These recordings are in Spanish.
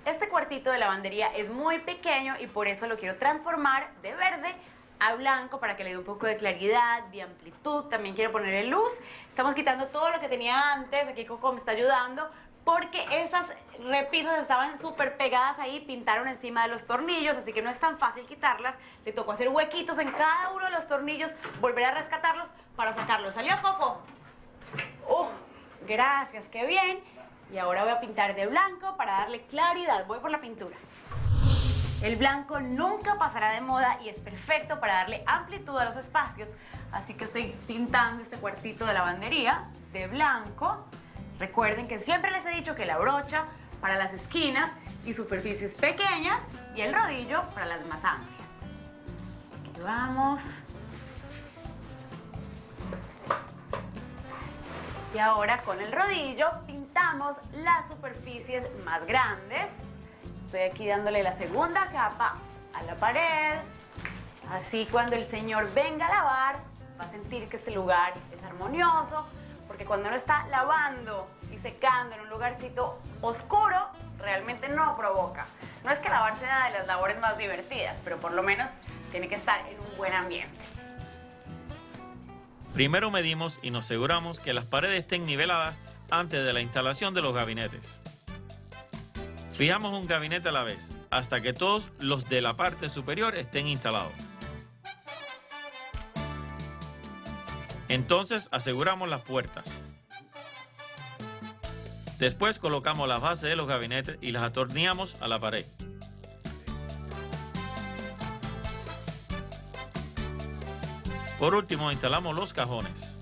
Este cuartito de lavandería es muy pequeño y por eso lo quiero transformar de verde a blanco para que le dé un poco de claridad, de amplitud. También quiero ponerle luz. Estamos quitando todo lo que tenía antes. Aquí Coco me está ayudando porque esas repisas estaban súper pegadas ahí, pintaron encima de los tornillos, así que no es tan fácil quitarlas. Le tocó hacer huequitos en cada uno de los tornillos, volver a rescatarlos para sacarlos. ¿Salió, Coco? Gracias, qué bien. Y ahora voy a pintar de blanco para darle claridad. Voy por la pintura. El blanco nunca pasará de moda y es perfecto para darle amplitud a los espacios. Así que estoy pintando este cuartito de lavandería de blanco. Recuerden que siempre les he dicho que la brocha para las esquinas y superficies pequeñas y el rodillo para las más amplias. Aquí vamos. Y ahora con el rodillo pintamos las superficies más grandes. Estoy aquí dándole la segunda capa a la pared. Así cuando el señor venga a lavar, va a sentir que este lugar es armonioso. Porque cuando uno está lavando y secando en un lugarcito oscuro, realmente no provoca. No es que lavar sea de las labores más divertidas, pero por lo menos tiene que estar en un buen ambiente. Primero medimos y nos aseguramos que las paredes estén niveladas antes de la instalación de los gabinetes. Fijamos un gabinete a la vez, hasta que todos los de la parte superior estén instalados. Entonces aseguramos las puertas. Después colocamos las bases de los gabinetes y las atornillamos a la pared. Por último, instalamos los cajones.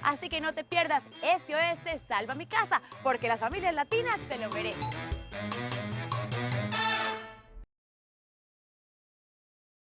Así que no te pierdas SOS Salva Mi Casa, porque las familias latinas se lo merecen.